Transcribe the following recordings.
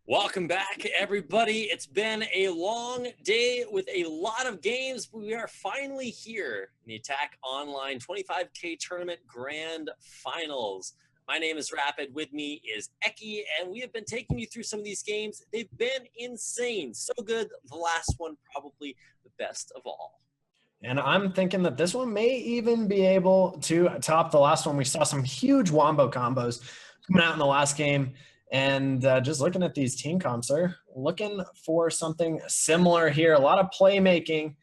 Welcome back, everybody. It's been a long day with a lot of games, but we are finally here in the Attaq Online 25K Tournament Grand Finals. My name is Rapid. With me is Eki, and we have been taking you through some of these games. They've been insane. So good. The last one, probably the best of all. And I'm thinking that this one may even be able to top the last one. We saw some huge wombo combos coming out in the last game. And just looking at these team comps, they're looking for something similar here. A lot of playmaking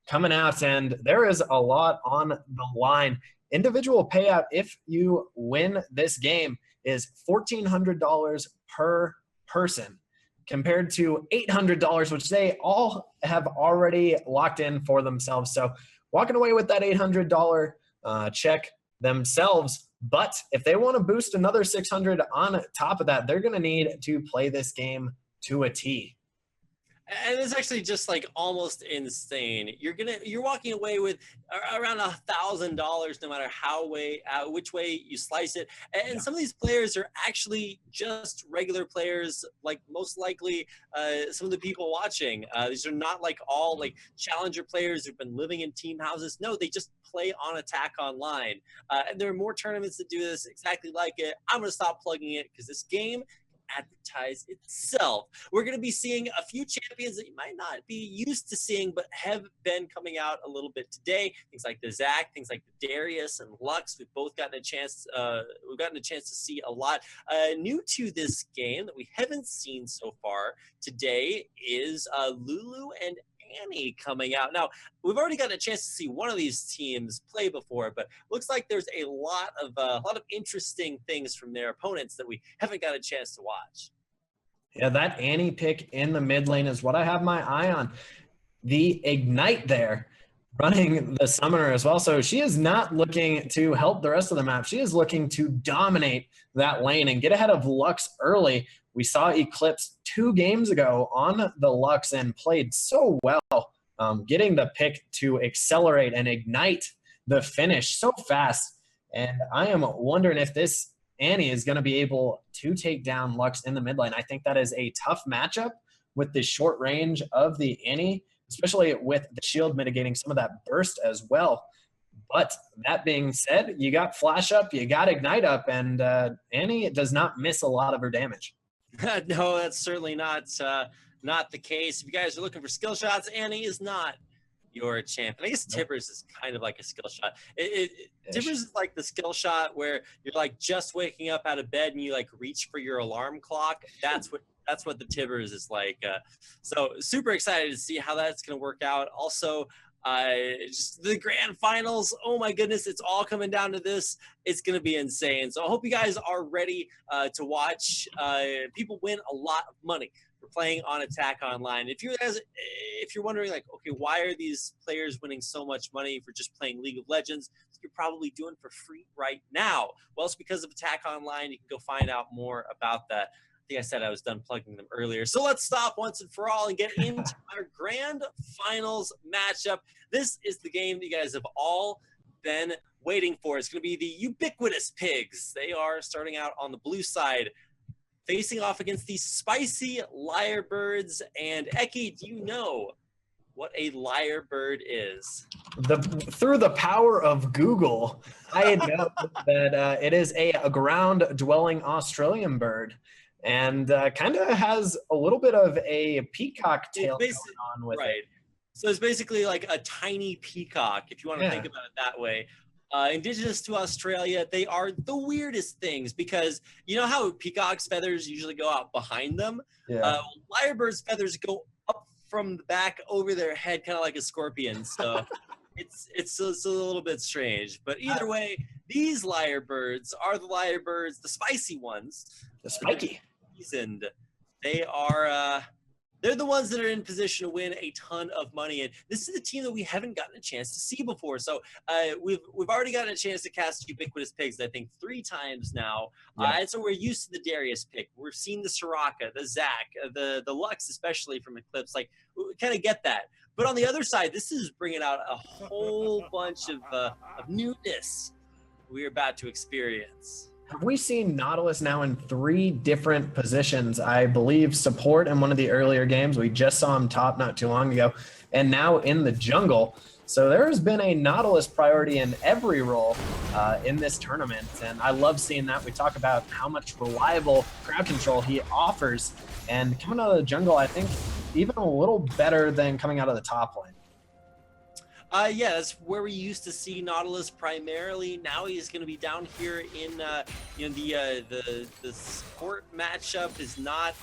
coming out, and there is a lot on the line. Individual payout, if you win this game, is $1,400 per person, compared to $800, which they all have already locked in for themselves. So walking away with that $800 check themselves. But if they want to boost another 600 on top of that, they're going to need to play this game to a T. And it's actually just like almost insane. You're walking away with around $1,000 no matter which way you slice it. And some of these players are actually just regular players, like most likely some of the people watching. These are not like all like challenger players who've been living in team houses. No, they just play on Attaq Online. And there are more tournaments that do this exactly like it. I'm going to stop plugging it because this game advertise itself. We're going to be seeing a few champions that you might not be used to seeing, but have been coming out a little bit today. Things like the Zach, things like the Darius and Lux. We've both gotten a chance. We've gotten a chance to see a lot. New to this game that we haven't seen so far today is Lulu and Annie coming out. Now, we've already gotten a chance to see one of these teams play before, but looks like there's a lot of interesting things from their opponents that we haven't got a chance to watch. Yeah, that Annie pick in the mid lane is what I have my eye on. The Ignite there, running the Summoner as well. So she is not looking to help the rest of the map. She is looking to dominate that lane and get ahead of Lux early. We saw Eclipse 2 games ago on the Lux and played so well, getting the pick to accelerate and ignite the finish so fast. And I am wondering if this Annie is going to be able to take down Lux in the mid lane. I think that is a tough matchup with the short range of the Annie, especially with the shield mitigating some of that burst as well. But that being said, you got Flash up, you got Ignite up, and Annie does not miss a lot of her damage. No, that's certainly not the case. If you guys are looking for skill shots, Annie is not your champion. I guess Tibbers is kind of like a skill shot. Tibbers is like the skill shot where you're like just waking up out of bed and you like reach for your alarm clock. That's what the Tibbers is like. So super excited to see how that's going to work out. Also, just the grand finals. Oh my goodness, it's all coming down to this. It's going to be insane. So I hope you guys are ready to watch people win a lot of money for playing on Attaq Online. If you're wondering like, okay, why are these players winning so much money for just playing League of Legends? You're probably doing for free right now. Well, it's because of Attaq Online. You can go find out more about that. I think I said I was done plugging them earlier. So let's stop once and for all and get into our grand finals matchup. This is the game that you guys have all been waiting for. It's going to be the ubiquitous Pigs. They are starting out on the blue side, facing off against the spicy Lyrebirds. And Eki, do you know what a lyrebird is? Through the power of Google, I know that it is a ground-dwelling Australian bird. And kind of has a little bit of a peacock tail going on with it. So it's basically like a tiny peacock, if you want to think about it that way. Indigenous to Australia, they are the weirdest things because you know how peacock's feathers usually go out behind them? Lyrebird's feathers go up from the back over their head, kind of like a scorpion. So it's a little bit strange. But either way, these lyrebirds are the lyrebirds, the spicy ones. The spiky. And they are they're the ones that are in position to win a ton of money, and this is a team that we haven't gotten a chance to see before. So we've already gotten a chance to cast ubiquitous Pigs, I think 3 times now, and so we're used to the Darius pick. We've seen the Soraka, the Zach, the Lux, especially from Eclipse. Like we kind of get that. But on the other side, this is bringing out a whole bunch of newness we're about to experience. have we seen Nautilus now in 3 different positions? I believe support in one of the earlier games. We just saw him top not too long ago, and now in the jungle. So there has been a Nautilus priority in every role in this tournament, and I love seeing that. We talk about how much reliable crowd control he offers, and coming out of the jungle, I think even a little better than coming out of the top lane. Yeah, that's where we used to see Nautilus primarily. Now he's going to be down here in the support matchup is not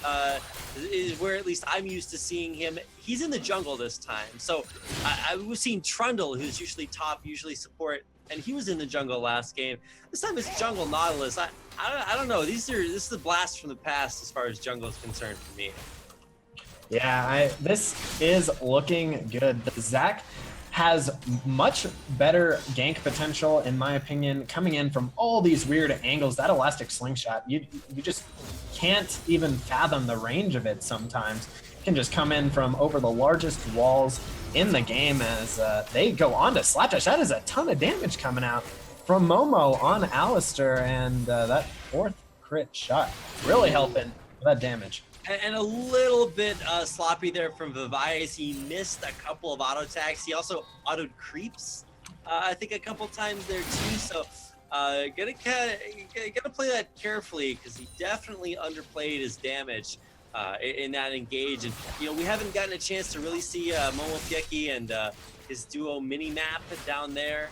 is where at least I'm used to seeing him. He's in the jungle this time. So I was seeing Trundle, who's usually top, usually support, and he was in the jungle last game. This time it's jungle Nautilus. I don't know. This is a blast from the past as far as jungle is concerned for me. Yeah, this is looking good. Zach has much better gank potential, in my opinion, coming in from all these weird angles. That elastic slingshot, you just can't even fathom the range of it sometimes. It can just come in from over the largest walls in the game as they go on to Slapdash. That is a ton of damage coming out from Momo on Alistair, and that 4th crit shot really helping with that damage. And a little bit sloppy there from Vivias. He missed a couple of auto attacks. He also autoed creeps, I think, a couple times there too. So gotta play that carefully because he definitely underplayed his damage in that engage. And we haven't gotten a chance to really see Momo Fieki and his duo mini map down there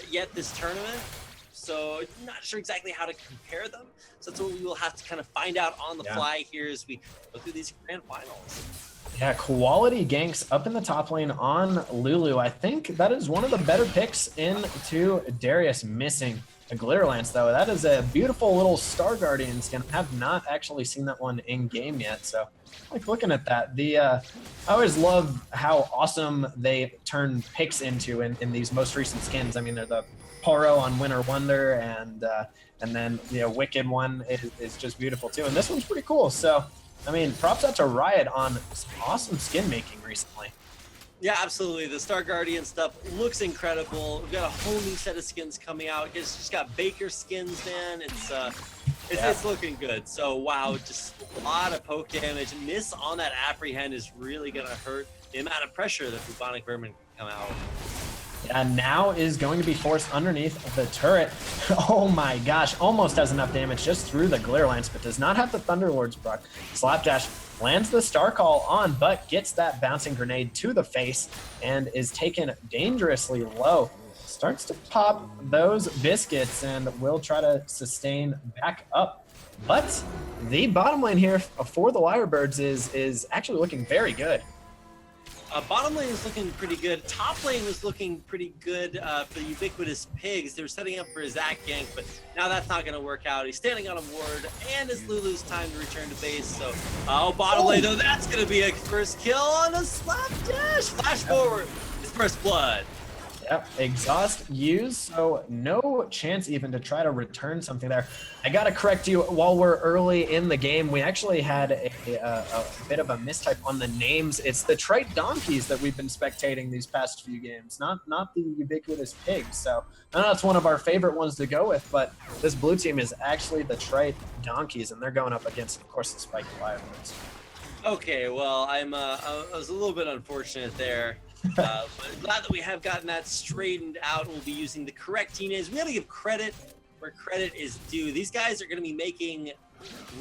yet this tournament. So not sure exactly how to compare them. So that's what we will have to kind of find out on the fly here as we go through these grand finals. Yeah, quality ganks up in the top lane on Lulu. I think that is one of the better picks into Darius, missing a Glitter Lance, though. That is a beautiful little Star Guardian skin. I have not actually seen that one in game yet, so I like looking at that. I always love how awesome they turn picks into in these most recent skins. I mean, they're the Poro on Winter Wonder, and then the Wicked one is just beautiful too. And this one's pretty cool. So, I mean, props out to Riot on some awesome skin making recently. Yeah, absolutely. The Star Guardian stuff looks incredible. We've got a whole new set of skins coming out. It's just got Baker skins, man. It's looking good. So, wow, just a lot of poke damage. Miss on that apprehend is really going to hurt the amount of pressure that Bubonic Vermin can come out. And now is going to be forced underneath the turret. Oh my gosh, almost has enough damage just through the Glitter Lance, but does not have the Thunderlord's proc. Slapdash lands the Star Call on, but gets that bouncing grenade to the face and is taken dangerously low. Starts to pop those biscuits and will try to sustain back up. But the bottom lane here for the Lyrebirds is actually looking very good. Bottom lane is looking pretty good. Top lane was looking pretty good for the Ubiquitous Pigs. They were setting up for a Zac gank, but now that's not going to work out. He's standing on a ward, and it's Lulu's time to return to base. So, bottom lane, though, that's going to be a first kill on a Slapdash. Flash forward. His first blood. Yep, exhaust used, so no chance even to try to return something there. I gotta correct you, while we're early in the game, we actually had a bit of a mistype on the names. It's the Trite Donkeys that we've been spectating these past few games, not the Ubiquitous Pigs. So I know that's one of our favorite ones to go with, but this blue team is actually the Trite Donkeys, and they're going up against, of course, the Spike Lyrebirds. Okay, well, I was a little bit unfortunate there. But glad that we have gotten that straightened out. We'll be using the correct team names. We got to give credit where credit is due. These guys are going to be making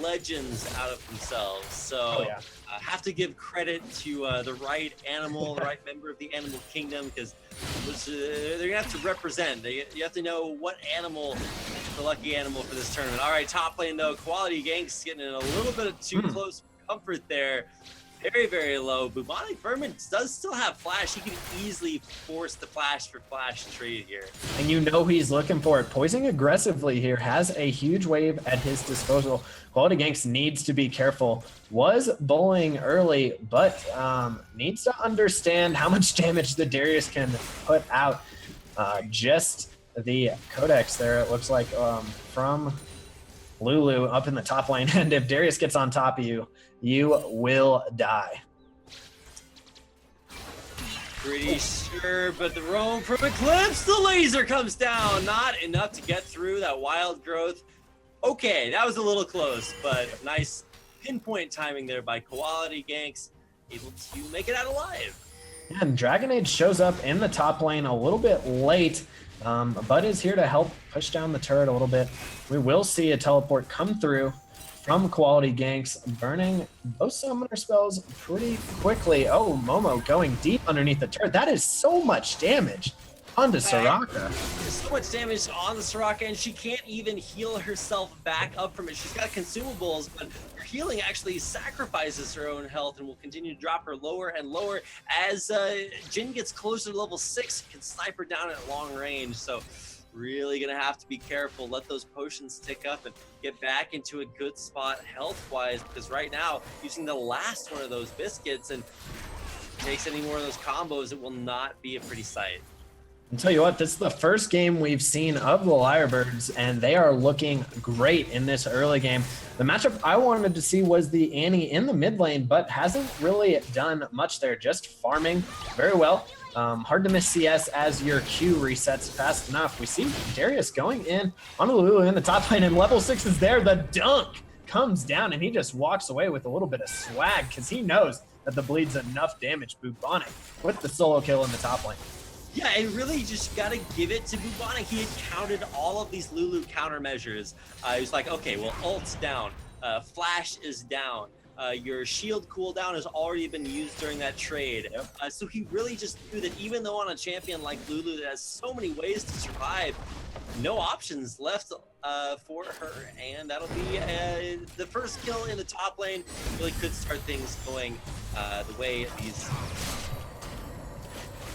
legends out of themselves. So have to give credit to the right animal, the right member of the animal kingdom, because they're going to have to represent. You have to know what animal is the lucky animal for this tournament. All right, top lane, though. Quality Ganks getting in a little bit of too close comfort there. Very, very low. Bubonic Vermin does still have flash. He can easily force the flash for flash trade here. And you know he's looking for it. Poising aggressively here, has a huge wave at his disposal. Quality Ganks needs to be careful. Was bullying early, but needs to understand how much damage the Darius can put out. Just the Codex there, it looks like, from Lulu up in the top lane. And if Darius gets on top of you, you will die. Pretty sure, but the roam from Eclipse, the laser comes down. Not enough to get through that wild growth. Okay, that was a little close, but nice pinpoint timing there by Quality Ganks, able to make it out alive. And Dragon Age shows up in the top lane a little bit late, but is here to help push down the turret a little bit. We will see a teleport come through from Quality Ganks, burning both summoner spells pretty quickly. Oh, Momo going deep underneath the turret. That is so much damage onto Soraka. So much damage on the Soraka, and she can't even heal herself back up from it. She's got consumables, but her healing actually sacrifices her own health and will continue to drop her lower and lower as Jhin gets closer to level 6, can snipe her down at long range. So really gonna have to be careful, let those potions tick up and get back into a good spot health-wise, because right now, using the last one of those biscuits, and if it takes any more of those combos, it will not be a pretty sight. I'll tell you what, this is the first game we've seen of the Lyrebirds, and they are looking great in this early game. The matchup I wanted to see was the Annie in the mid lane, but hasn't really done much there, just farming very well. Hard to miss CS as your Q resets fast enough. We see Darius going in on Lulu in the top lane, and level 6 is there. The dunk comes down, and he just walks away with a little bit of swag because he knows that the bleed's enough damage. Bubonic with the solo kill in the top lane. Yeah, and really you just gotta give it to Bubonic. He had counted all of these Lulu countermeasures. He was like, okay, well, ult's down, flash is down, your shield cooldown has already been used during that trade. Yep. So he really just knew that even though on a champion like Lulu that has so many ways to survive, no options left for her, and that'll be the first kill in the top lane. Really could start things going the way these...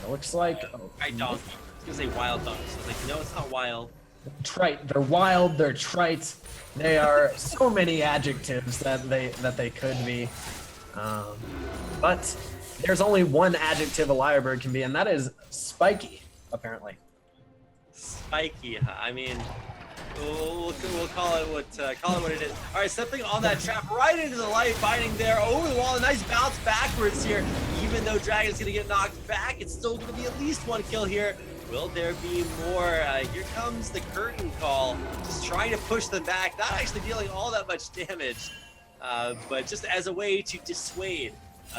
It looks like trite donkey. I was gonna say wild donkey. So I was like, no, it's not wild. Trite. They're wild. They're trite. They are so many adjectives that they could be. But there's only one adjective a lyrebird can be, and that is spiky, apparently. Spiky. I mean, we'll call it what it is. All right, stepping on that trap right into the light, biting there over the wall. A nice bounce backwards here. Even though Dragon's gonna get knocked back, it's still gonna be at least one kill here. Will there be more? Here comes the curtain call. Just trying to push them back. Not actually dealing all that much damage, but just as a way to dissuade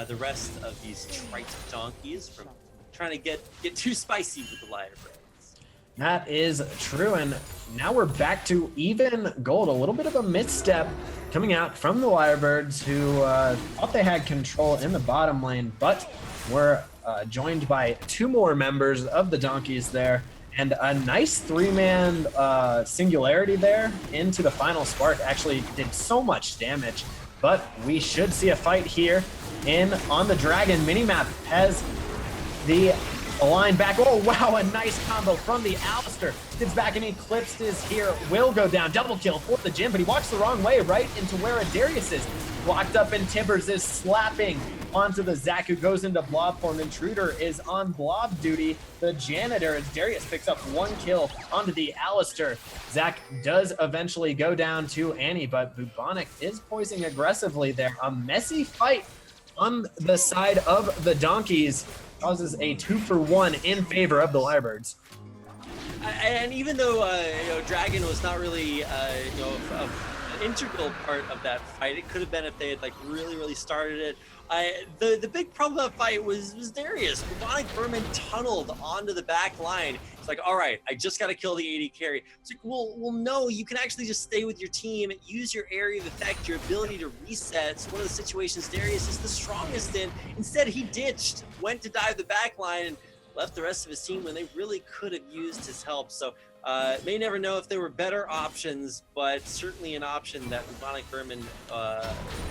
the rest of these trite donkeys from trying to get too spicy with the lyrebird. That is true, and now we're back to even gold. A little bit of a misstep coming out from the Lyrebirds, who thought they had control in the bottom lane, but were joined by 2 more members of the Donkeys there, and a nice 3-man singularity there into the final spark. Actually did so much damage, but we should see a fight here on the Dragon minimap as the line back. Oh, wow, a nice combo from the Alistair. Gets back and Eclipsed is here. Will go down. Double kill for the Jhin, but he walks the wrong way right into where Darius is. Blocked up, and Tibbers is slapping onto the Zac, who goes into blob form. Intruder is on blob duty. The Janitor, as Darius picks up 1 kill onto the Alistair. Zac does eventually go down to Annie, but Bubonic is poising aggressively there. A messy fight on the side of the Donkeys causes a 2-for-1 in favor of the Lyrebirds. And even though Dragon was not really an integral part of that fight, it could have been if they had really started it. The big problem of that fight was Darius. Bubonic Vermin tunneled onto the back line. It's like, all right, I just got to kill the AD carry. It's like, well, no, you can actually just stay with your team, use your area of effect, your ability to reset. It's one of the situations Darius is the strongest in. Instead, he ditched, went to dive the back line, and left the rest of his team when they really could have used his help. So may never know if there were better options, but certainly an option that Bubonic Vermin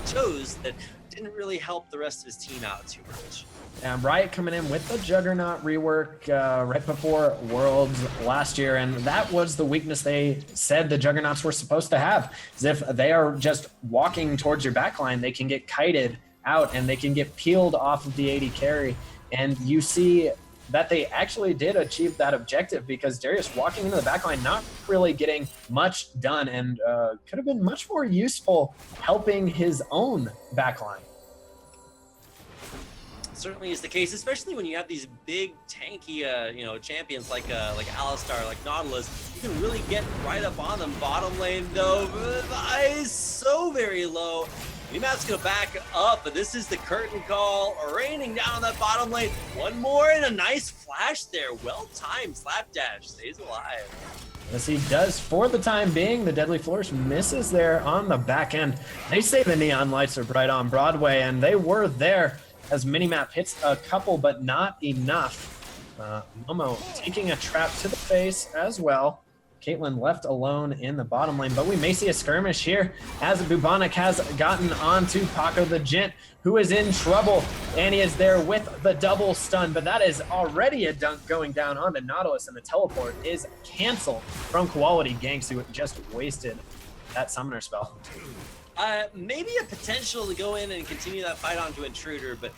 chose that didn't really help the rest of his team out too much. And Riot coming in with the Juggernaut rework right before Worlds last year, and that was the weakness they said the Juggernauts were supposed to have. Is if they are just walking towards your backline, they can get kited out and they can get peeled off of the AD carry. And you see that they actually did achieve that objective, because Darius walking into the backline, not really getting much done, and could have been much more useful helping his own backline. certainly is the case, especially when you have these big tanky, champions like Alistar, like Nautilus. You can really get right up on them. Bottom lane though, is so very low. Map's gonna back up, but this is the curtain call, raining down on that bottom lane. One more and a nice flash there. Well timed slapdash, stays alive. As he does for the time being, the Deadly Flourish misses there on the back end. They say the neon lights are bright on Broadway, and they were there as Minimap hits a couple, but not enough. Momo taking a trap to the face as well. Caitlyn left alone in the bottom lane, but we may see a skirmish here as Bubonic has gotten onto Paco the Gent, who is in trouble, and he is there with the double stun, but that is already a dunk going down onto Nautilus, and the teleport is canceled from Quality Ganks, who just wasted that summoner spell. Maybe a potential to go in and continue that fight onto Intruder, but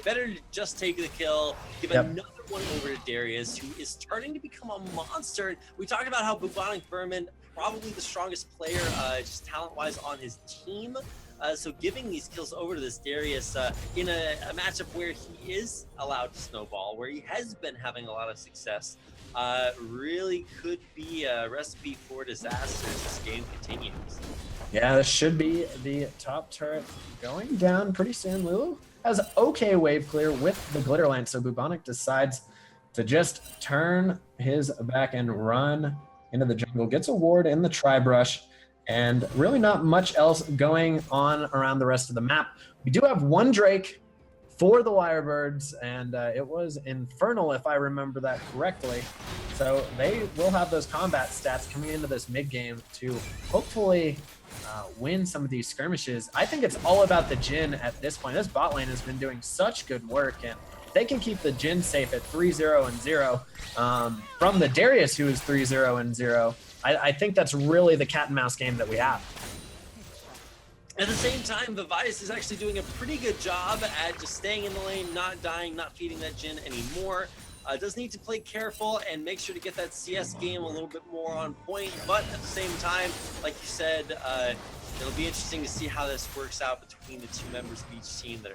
better to just take the kill, give another one over to Darius, who is starting to become a monster. We talked about how Bubonic Vermin, probably the strongest player, just talent-wise on his team. So giving these kills over to this Darius in a matchup where he is allowed to snowball, where he has been having a lot of success, really could be a recipe for disaster as this game continues. Yeah, this should be the top turret going down pretty soon. Lulu has okay wave clear with the Glitter Lance, so Bubonic decides to just turn his back and run into the jungle, gets a ward in the Tri-Brush, and really not much else going on around the rest of the map. We do have one Drake for the Lyrebirds, and it was Infernal, if I remember that correctly. So they will have those combat stats coming into this mid-game to hopefully win some of these skirmishes. I think it's all about the Jhin at this point. This bot lane has been doing such good work, and they can keep the Jhin safe at 3-0-0 from the Darius, who is 3-0-0. I think that's really the cat and mouse game that we have. At the same time, Vivice is actually doing a pretty good job at just staying in the lane, not dying, not feeding that Jhin anymore. Does need to play careful and make sure to get that CS game a little bit more on point, but at the same time, like you said, it'll be interesting to see how this works out between the two members of each team that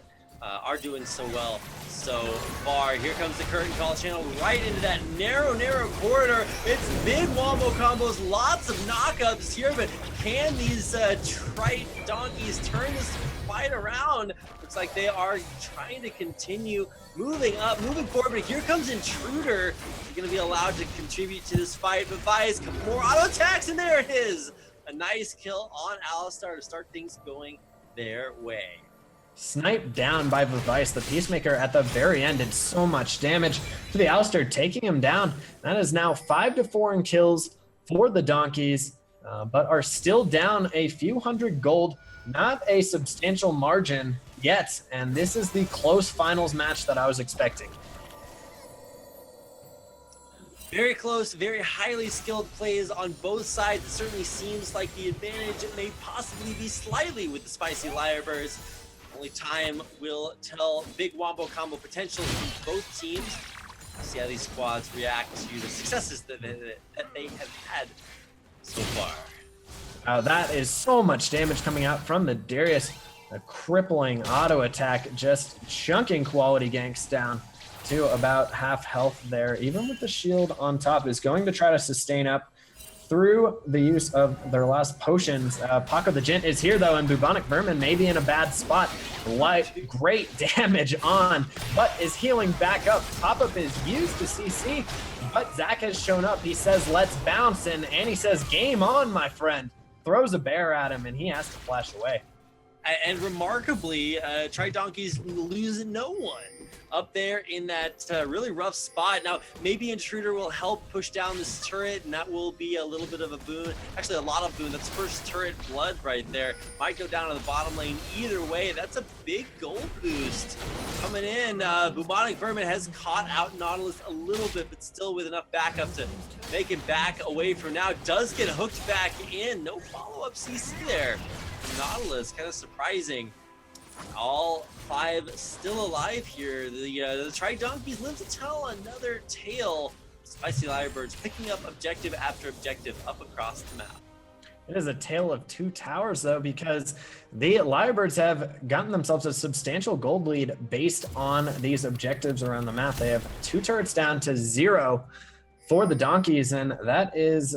are doing so well so far. Here comes the curtain call channel right into that narrow corridor. It's big wombo combos, lots of knockups here, but can these trite donkeys turn this fight around? Looks like they are trying to continue moving forward, but here comes Intruder. He's going to be allowed to contribute to this fight. Vivice, couple more auto attacks, and there it is. A nice kill on Alistar to start things going their way. Sniped down by Vivice, the Peacemaker at the very end, did so much damage to the Alistar, taking him down. That is now 5-4 in kills for the Donkeys, but are still down a few hundred gold. Not a substantial margin yet, and this is the close finals match that I was expecting. Very close, very highly skilled plays on both sides. It certainly seems like the advantage may possibly be slightly with the Spicy Lyrebirds. Only time will tell. Big wombo combo potential from both teams. See how these squads react to the successes that they have had so far. That is so much damage coming out from the Darius. A crippling auto attack, just chunking Quality Ganks down to about half health there. Even with the shield on top, is going to try to sustain up through the use of their last potions. Paco the Gent is here though, and Bubonic Vermin may be in a bad spot. Great damage on, but is healing back up. Pop-up is used to CC, but Zach has shown up. He says, let's bounce, and Annie says, game on, my friend. Throws a bear at him, and he has to flash away. And remarkably, Tri-Donkeys lose no one up there in that really rough spot. Now, maybe Intruder will help push down this turret, and that will be a little bit of a boon. Actually, a lot of boon. That's first turret blood right there. Might go down to the bottom lane. Either way, that's a big gold boost coming in. Bubonic Vermin has caught out Nautilus a little bit, but still with enough backup to make him back away from now. Does get hooked back in. No follow-up CC there. Nautilus, kind of surprising. All five still alive here. The Tri-Donkeys live to tell another tale. Spicy Lyrebirds picking up objective after objective up across the map. It is a tale of two towers, though, because the Lyrebirds have gotten themselves a substantial gold lead based on these objectives around the map. They have 2 turrets down to 0 for the Donkeys, and that is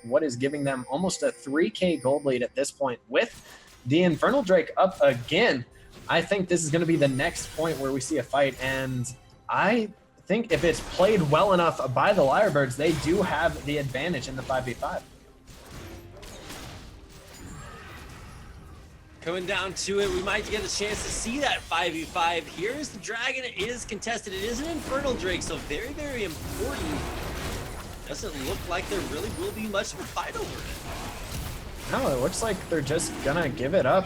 what is giving them almost a 3K gold lead at this point. With the Infernal Drake up again, I think this is going to be the next point where we see a fight, and I think if it's played well enough by the Lyrebirds, they do have the advantage in the 5v5. Coming down to it, we might get a chance to see that 5v5. Here's the Dragon. It is contested. It is an Infernal Drake, so very, very important. Doesn't look like there really will be much of a fight over it. No, it looks like they're just gonna give it up.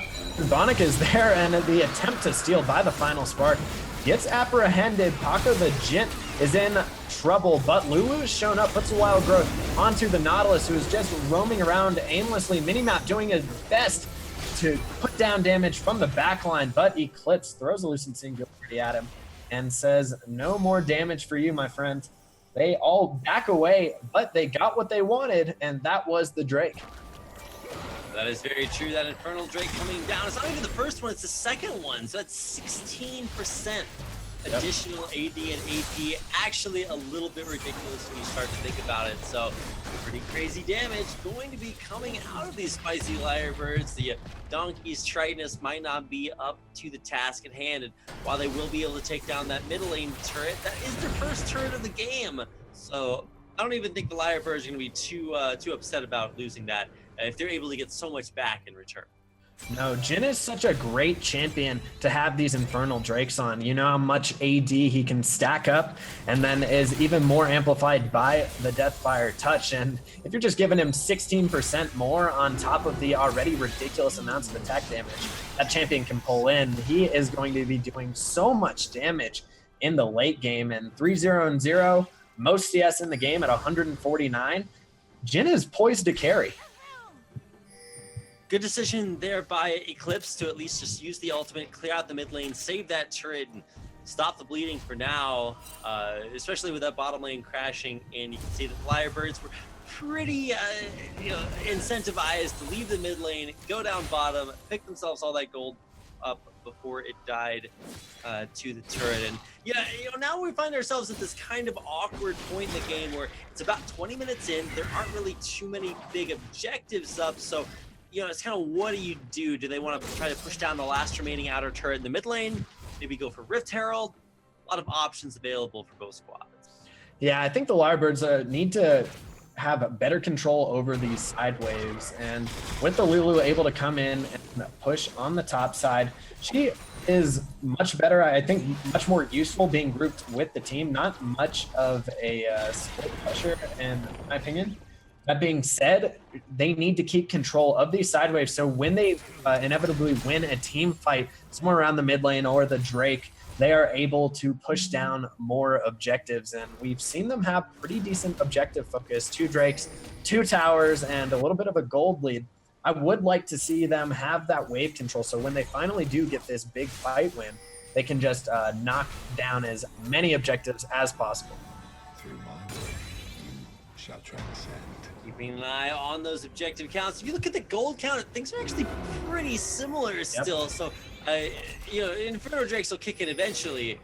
Bonic is there, and the attempt to steal by the final spark gets apprehended. Paco the Jint is in trouble, but Lulu has shown up, puts a Wild Growth onto the Nautilus, who is just roaming around aimlessly. Minimap doing his best to put down damage from the backline, but Eclipse throws a Lucent Singularity at him and says, no more damage for you, my friend. They all back away, but they got what they wanted, and that was the Drake. That is very true. That Infernal Drake coming down. It's not even the first one, it's the second one. So that's 16% additional AD and AP. Actually a little bit ridiculous when you start to think about it. So pretty crazy damage going to be coming out of these spicy Lyrebirds. The Donkey's Tritonus might not be up to the task at hand. And while they will be able to take down that middle lane turret, that is their first turret of the game. So I don't even think the Lyrebirds are going to be too upset about losing that if they're able to get so much back in return. No, Jin is such a great champion to have these Infernal Drakes on. You know how much AD he can stack up, and then is even more amplified by the Deathfire touch. And if you're just giving him 16% more on top of the already ridiculous amounts of attack damage that champion can pull in, he is going to be doing so much damage in the late game. And 3-0-0, most CS in the game at 149. Jin is poised to carry. Good decision there by Eclipse to at least just use the ultimate, clear out the mid lane, save that turret, and stop the bleeding for now, especially with that bottom lane crashing. And you can see that the Lyrebirds were pretty incentivized to leave the mid lane, go down bottom, pick themselves all that gold up before it died to the turret. And yeah, now we find ourselves at this kind of awkward point in the game where it's about 20 minutes in, there aren't really too many big objectives up, so it's kind of, what do? Do they want to try to push down the last remaining outer turret in the mid lane? Maybe go for Rift Herald? A lot of options available for both squads. Yeah, I think the Lyrebirds need to have better control over these side waves. And with the Lulu able to come in and push on the top side, she is much better, I think much more useful being grouped with the team. Not much of a split pressure, in my opinion. That being said, they need to keep control of these side waves. So when they inevitably win a team fight somewhere around the mid lane or the Drake, they are able to push down more objectives. And we've seen them have pretty decent objective focus. 2 Drakes, 2 towers, and a little bit of a gold lead. I would like to see them have that wave control. So when they finally do get this big fight win, they can just knock down as many objectives as possible. Through my way, you shall transcend. Keeping an eye on those objective counts. If you look at the gold count, things are actually pretty similar still. So, Inferno Drakes will kick in eventually.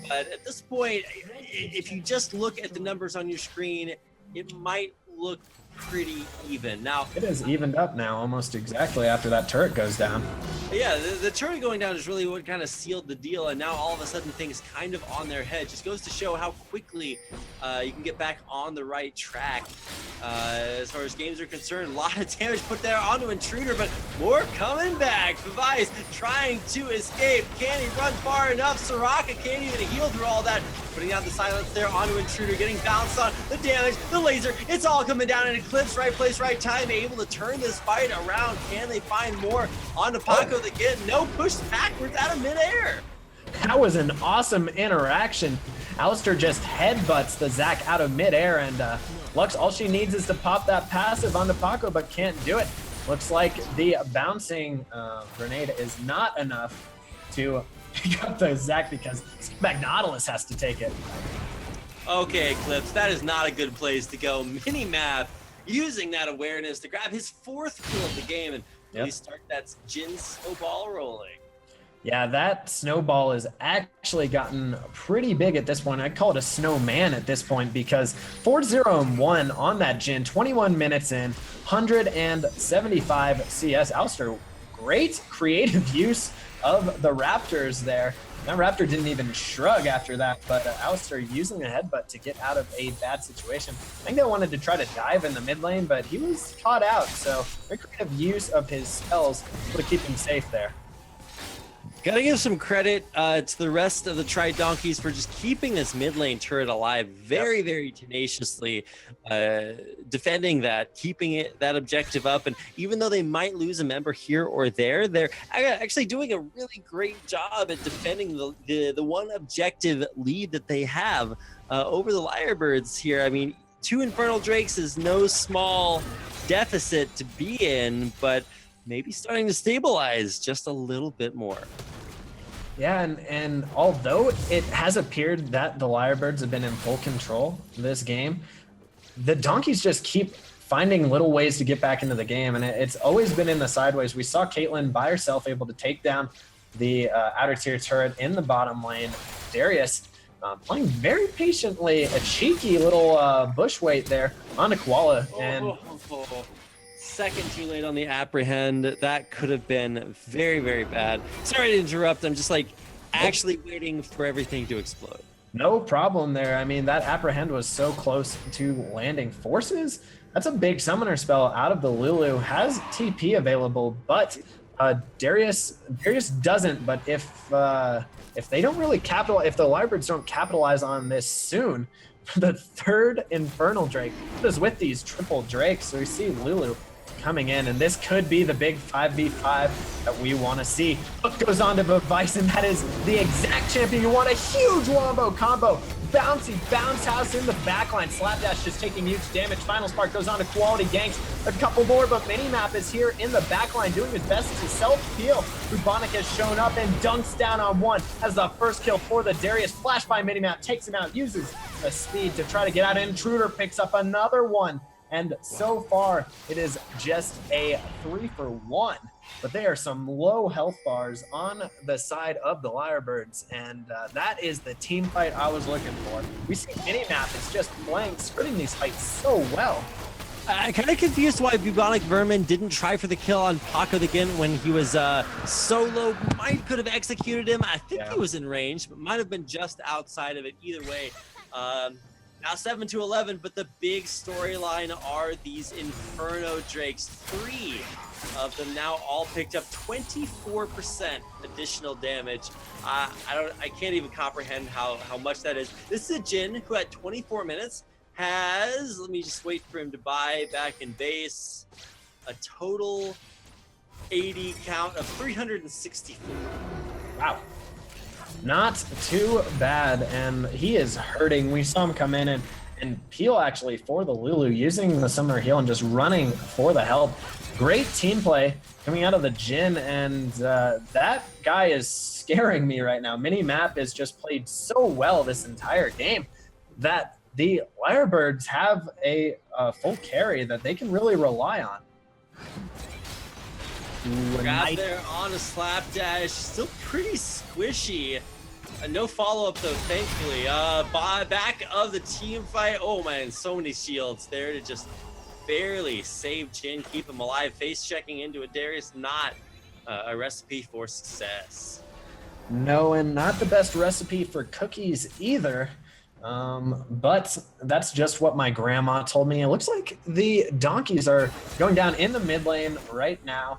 But at this point, if you just look at the numbers on your screen, it might look pretty even. Now, it is evened up now almost exactly after that turret goes down. Yeah, the turret going down is really what kind of sealed the deal, and now all of a sudden things kind of on their head. Just goes to show how quickly you can get back on the right track. As far as games are concerned, a lot of damage put there onto Intruder, but more coming back. Vice trying to escape. Can he run far enough? Soraka can't even heal through all that. Putting out the silence there onto Intruder, getting bounced on. The damage, the laser, it's all coming down in Eclipse. Right place, right time, able to turn this fight around. Can they find more onto Paco? They get no push backwards out of midair. That was an awesome interaction. Alistair just headbutts the Zac out of midair, and Lux, all she needs is to pop that passive onto Paco, but can't do it. Looks like the bouncing grenade is not enough to pick up the Zac because Nautilus has to take it. Okay, Eclipse, that is not a good place to go. Minimap using that awareness to grab his 4th kill of the game and really start that Jhin snowball rolling. Yeah, that snowball has actually gotten pretty big at this point. I'd call it a snowman at this point because 4-0-1 on that Jhin, 21 minutes in, 175 CS. Alistair, great creative use of the Raptors there. That Raptor didn't even shrug after that, but Alistair using a headbutt to get out of a bad situation. I think they wanted to try to dive in the mid lane, but he was caught out, so very creative use of his spells to keep him safe there. Gotta give some credit to the rest of the Tri-Donkeys for just keeping this mid lane turret alive very, very tenaciously, defending that, keeping that objective up. And even though they might lose a member here or there, they're actually doing a really great job at defending the one objective lead that they have over the Lyrebirds here. I mean, 2 Infernal Drakes is no small deficit to be in, but maybe starting to stabilize just a little bit more. Yeah, and although it has appeared that the Lyrebirds have been in full control this game, the Donkeys just keep finding little ways to get back into the game, and it's always been in the sideways. We saw Caitlyn by herself able to take down the outer tier turret in the bottom lane. Darius playing very patiently, a cheeky little bush wait there on Koala, and second too late on the apprehend. That could have been very, very bad. Sorry to interrupt. I'm just like actually waiting for everything to explode. No problem there. I mean, that apprehend was so close to landing. Forces, that's a big summoner spell out of the Lulu. Has TP available, but Darius doesn't. But if they don't really if the Lyrebirds don't capitalize on this soon, the 3rd Infernal Drake is with these triple Drakes. So we see Lulu coming in, and this could be the big 5v5 that we want to see. Hook goes on to Vice, and that is the exact champion you want. A huge wombo combo. Bouncy bounce house in the backline. Slapdash just taking huge damage. Final Spark goes on to Quality Ganks. A couple more, but Minimap is here in the backline doing his best to self-heal. Bubonic has shown up and dunks down on one. Has the first kill for the Darius. Flash by Minimap, takes him out, uses the speed to try to get out. Intruder picks up another one. And so far, it is just a 3-for-1. But there are some low health bars on the side of the Lyrebirds, and that is the team fight I was looking for. We see Minimap is just spreading these fights so well. I'm kind of confused why Bubonic Vermin didn't try for the kill on Paco again when he was solo. Could have executed him. I think he was in range, but might have been just outside of it. Either way. Now 7-11, but the big storyline are these Inferno Drakes. 3 of them now all picked up 24% additional damage. I can't even comprehend how much that is. This is a Jhin who at 24 minutes has, let me just wait for him to buy back in base, a total 80 count of 364. Wow. Not too bad, and he is hurting. We saw him come in and peel actually for the Lulu, using the Summoner Heal and just running for the help. Great team play coming out of the Jhin, and that guy is scaring me right now. Minimap has just played so well this entire game that the Lyrebirds have a full carry that they can really rely on. Grab there on a slapdash, still pretty squishy. No follow-up though, thankfully. Back of the team fight. Oh man, so many shields there to just barely save Jhin, keep him alive. Face checking into a Darius, not a recipe for success. No, and not the best recipe for cookies either. But that's just what my grandma told me. It looks like the Donkeys are going down in the mid lane right now.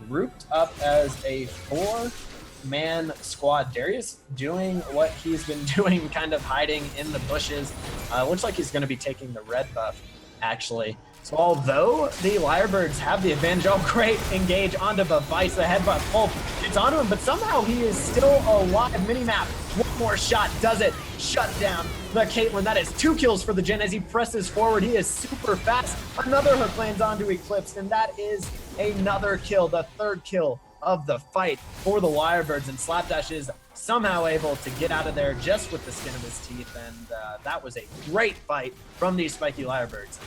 Grouped up as a 4-man squad. Darius doing what he's been doing, kind of hiding in the bushes. Looks like he's going to be taking the red buff, actually. So although the Lyrebirds have the advantage, oh great, engage onto Vice, the headbutt pull. It's onto him, but somehow he is still alive. Minimap, one more shot, does it. Shut down the Caitlyn. That is 2 kills for the Jhin as he presses forward. He is super fast. Another hook lands onto Eclipse, and that is another kill, the 3rd kill of the fight for the Lyrebirds. And Slapdash is somehow able to get out of there just with the skin of his teeth, and that was a great fight from these spiky Lyrebirds.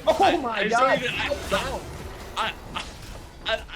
Oh my God.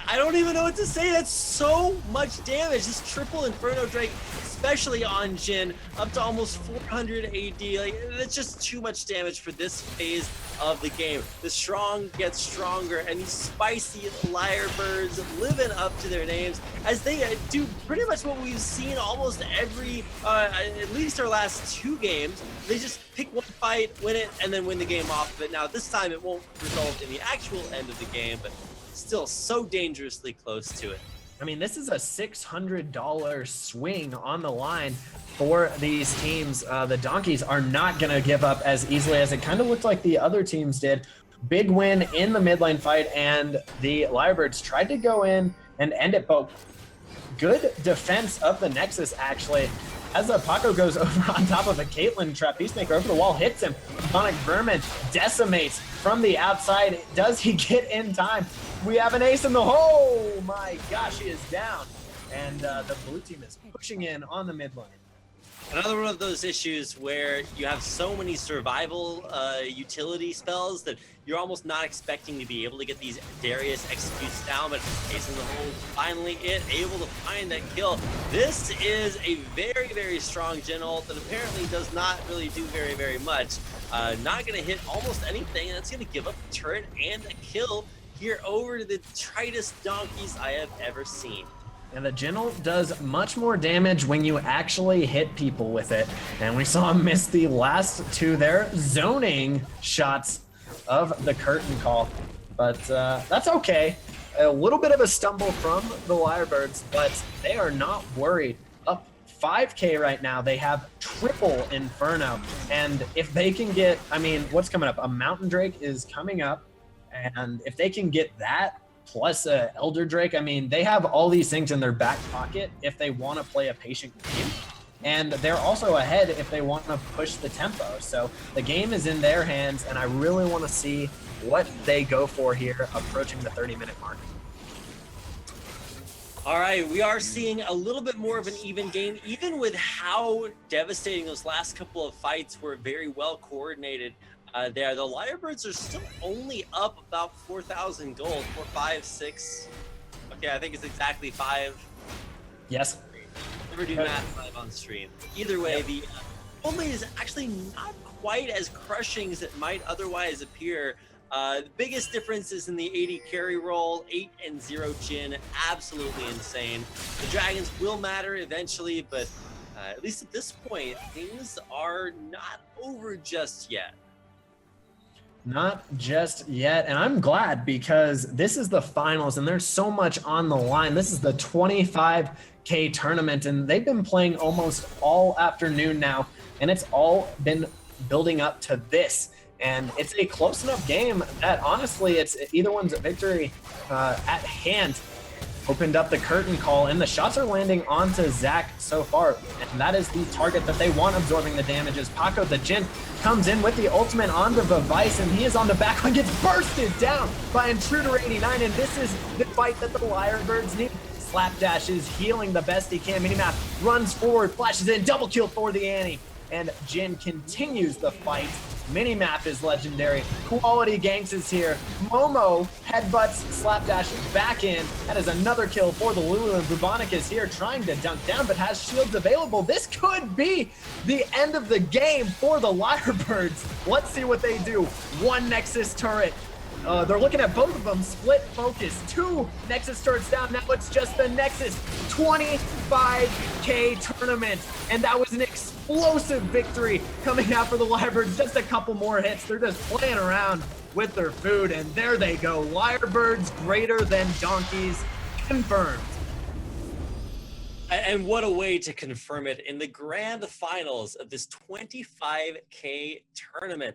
I don't even know what to say. That's so much damage. This triple Inferno Drake, especially on Jhin, up to almost 400 AD. Like, that's just too much damage for this phase of the game. The strong get stronger, and these spicy Lyrebirds living up to their names as they do pretty much what we've seen almost every, at least our last 2 games. They just pick one fight, win it, and then win the game off of it. Now, this time it won't result in the actual end of the game, but still so dangerously close to it. I mean, this is a $600 swing on the line for these teams. The Donkeys are not going to give up as easily as it kind of looked like the other teams did. Big win in the mid lane fight, and the Lyrebirds tried to go in and end it, but good defense of the Nexus, actually. As Paco goes over on top of a Caitlyn trap, Peacemaker over the wall hits him. Sonic Vermin decimates from the outside. Does he get in time? We have an ace in the hole. Oh my gosh, he is down. And the blue team is pushing in on the mid lane. Another one of those issues where you have so many survival utility spells that you're almost not expecting to be able to get these Darius executes down, but Ace in the Hole finally able to find that kill. This is a very, very strong Jhin ult that apparently does not really do very, very much. Not going to hit almost anything, and that's going to give up a turret and a kill here over to the tritest Donkeys I have ever seen. And the Jhin ult does much more damage when you actually hit people with it. And we saw him miss the last 2 there, zoning shots of the curtain call. But that's okay. A little bit of a stumble from the Lyrebirds, but they are not worried. Up 5K right now. They have triple Inferno. And if they can get, I mean, what's coming up? A Mountain Drake is coming up. And if they can get that, plus Elder Drake, I mean, they have all these things in their back pocket if they want to play a patient game. And they're also ahead if they want to push the tempo. So the game is in their hands, and I really want to see what they go for here, approaching the 30-minute mark. All right, we are seeing a little bit more of an even game, even with how devastating those last couple of fights were. Very well coordinated. There, the Lyrebirds are still only up about 4,000 gold, 4, 5, 6. Okay, I think it's exactly 5. Yes. Never do math live on stream. Either way, the gold lead is actually not quite as crushing as it might otherwise appear. The biggest difference is in the 80 carry roll, 8 and 0 Jhin, absolutely insane. The dragons will matter eventually, but at least at this point, things are not over just yet. Not just yet, and I'm glad because this is the finals and there's so much on the line. This is the 25K tournament, and they've been playing almost all afternoon now, and it's all been building up to this. And it's a close enough game that honestly, it's either one's victory at hand. Opened up the curtain call, and the shots are landing onto Zach so far, and that is the target that they want absorbing the damages. Paco the Jhin comes in with the ultimate onto Vice, and he is on the backline, gets bursted down by Intruder 89, and this is the fight that the Lyrebirds need. Slapdash is healing the best he can. Minimap runs forward, flashes in, double kill for the Annie, and Jhin continues the fight. Minimap is legendary. Quality ganks is here. Momo headbutts Slapdash back in. That is another kill for the Lulu, and Bubonic is here trying to dunk down, but has shields available. This could be the end of the game for the Lyrebirds. Let's see what they do. 1 Nexus turret. They're looking at both of them, split focus. 2 Nexus turrets down, now it's just the Nexus. 25K tournament, and that was an explosive victory coming out for the Lyrebirds. Just a couple more hits, they're just playing around with their food, and there they go. Lyrebirds greater than Donkeys, confirmed. And what a way to confirm it in the grand finals of this 25K tournament.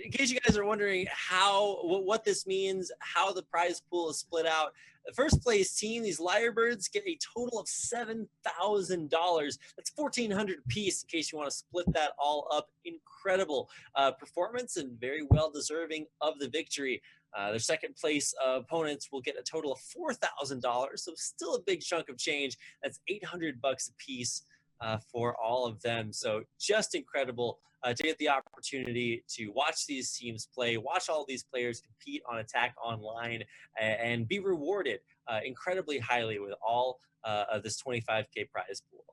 In case you guys are wondering what this means, how the prize pool is split out, the first place team, these Lyrebirds, get a total of $7,000. That's $1,400 apiece in case you want to split that all up. Incredible performance and very well deserving of the victory. Their second place opponents will get a total of $4,000, so still a big chunk of change. That's $800 a piece. for all of them. So just incredible to get the opportunity to watch these teams play, watch all these players compete on Attaq Online, and be rewarded incredibly highly with all of this 25K prize pool.